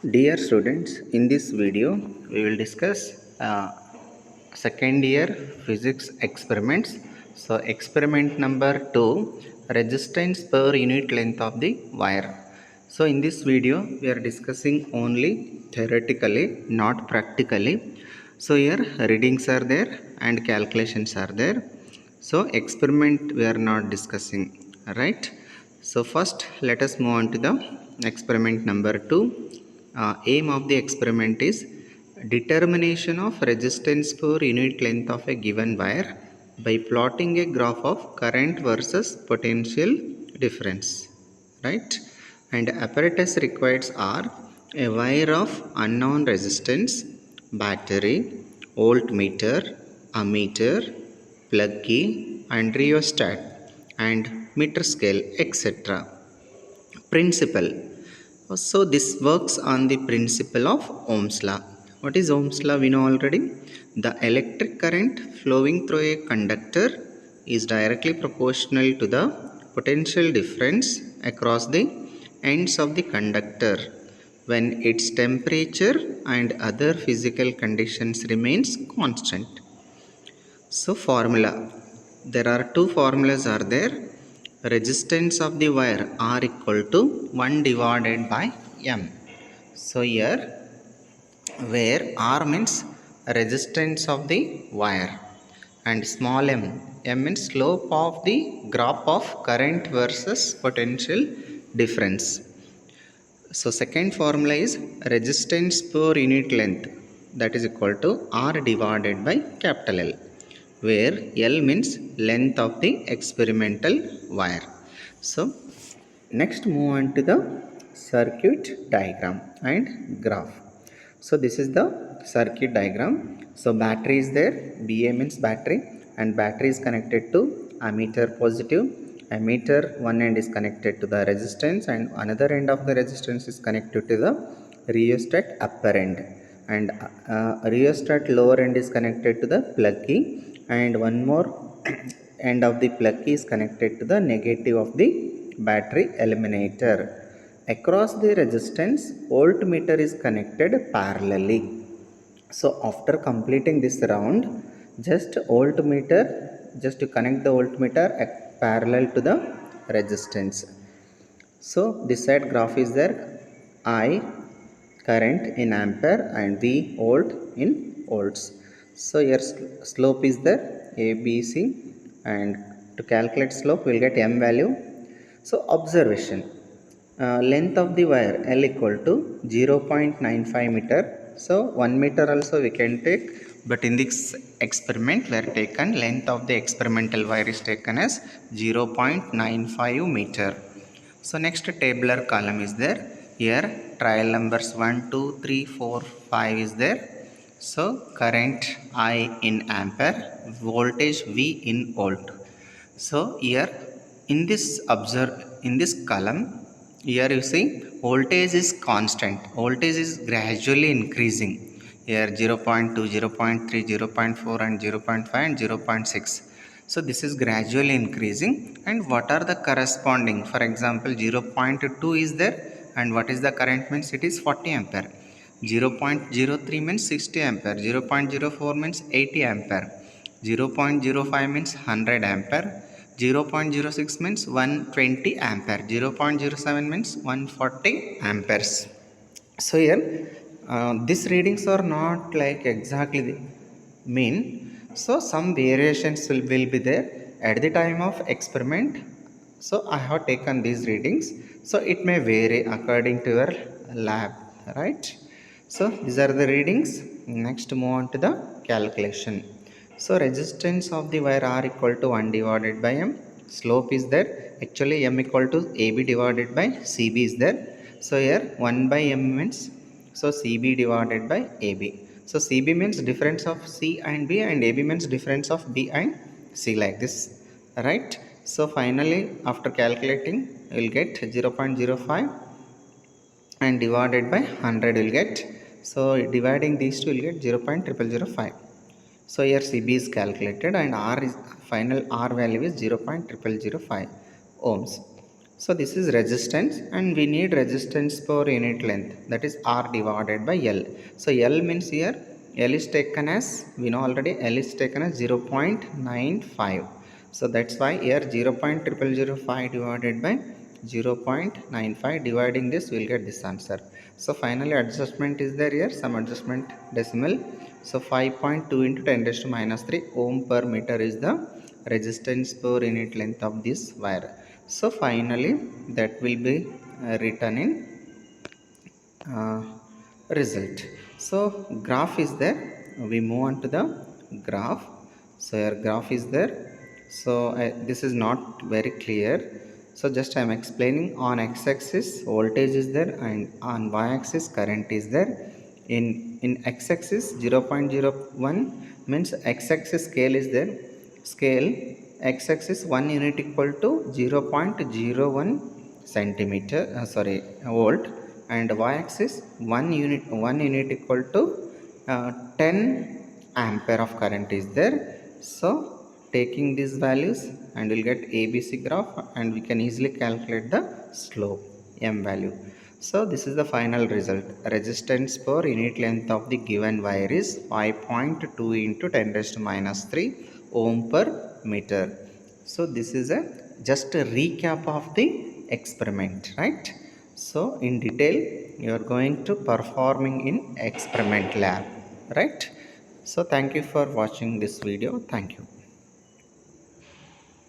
Dear students, in this video we will discuss second year physics experiments. So experiment number 2, resistance per unit length of the wire. So in this video we are discussing only theoretically, not practically. So here readings are there and calculations are there. So experiment we are not discussing, right? So first let us move on to the experiment number 2. Aim of the experiment is determination of resistance per unit length of a given wire by plotting a graph of current versus potential difference, right? And apparatus required are a wire of unknown resistance, battery, voltmeter, ammeter, plug key and rheostat and meter scale, etc. Principle. So this works on the principle of Ohm's law. What is Ohm's law? We know already. The electric current flowing through a conductor is directly proportional to the potential difference across the ends of the conductor when its temperature and other physical conditions remains constant. So formula. There are two formulas are there. Resistance of the wire R equal to 1 divided by M. So here where R means resistance of the wire and small m means slope of the graph of current versus potential difference. So second formula is resistance per unit length, that is equal to R divided by capital L, where L means length of the experimental wire. So next move on to the circuit diagram and graph. So this is the circuit diagram. So battery is there, BA means battery, and battery is connected to ammeter positive. Ammeter one end is connected to the resistance and another end of the resistance is connected to the rheostat upper end, and rheostat lower end is connected to the plug key, and one more end of the plug key is connected to the negative of the battery eliminator. Across the resistance, voltmeter is connected parallelly. So after completing this round, just to connect the voltmeter parallel to the resistance. So this side graph is there, I current in ampere and V volt in volts. So here slope is there, ABC, and to calculate slope we will get M value. So observation, length of the wire L equal to 0.95 meter. So 1 meter also we can take, but in this experiment we are taken length of the experimental wire is taken as 0.95 meter. So next tabular column is there. Here trial numbers 1, 2, 3, 4, 5 is there. So current I in ampere, voltage V in volt. So here in this column, here you see voltage is constant. Voltage is gradually increasing. Here 0.2, 0.3, 0.4 and 0.5 and 0.6. So this is gradually increasing, and what are the corresponding? For example, 0.2 is there, and what is the current means? It is 40 ampere. 0.03 means 60 ampere. 0.04 means 80 ampere. 0.05 means 100 ampere. 0.06 means 120 ampere. 0.07 means 140 amperes. So here these readings are not like exactly the mean. So some variations will be there at the time of experiment. So I have taken these readings, so it may vary according to your lab, right? So these are the readings. Next move on to the calculation. So resistance of the wire R equal to 1 divided by M. Slope is there. Actually M equal to AB divided by CB is there. So here 1 by M means, so CB divided by AB. So CB means difference of C and B, and AB means difference of B and C, like this, right? So finally after calculating you will get 0.05 and divided by 100 will get, so dividing these two will get 0.0005. So here CB is calculated and R is final R value is 0.0005 ohms. So this is resistance, and we need resistance per unit length, that is R divided by L. So L means here L is taken as, we know already, L is taken as 0.95. So that's why here 0.0005 divided by 0.95, dividing this we'll get this answer. So finally adjustment is there here, some adjustment decimal. So 5.2 into 10 raised to minus 3 ohm per meter is the resistance per unit length of this wire. So finally that will be written in uh, result. So graph is there, we move on to the graph. So your graph is there. So this is not very clear, so just I am explaining. On x-axis voltage is there, and on y-axis current is there. In x-axis 0.01 means x-axis scale is there, scale x-axis 1 unit equal to 0.01 centimeter, volt, and y-axis 1 unit equal to 10 ampere of current is there. So taking these values and we'll get ABC graph, and we can easily calculate the slope m value. So this is the final result. Resistance per unit length of the given wire is 5.2 into 10 raised to minus 3 ohm per meter. So this is a just a recap of the experiment, right? So in detail you are going to performing in experiment lab, right? So thank you for watching this video. Thank you.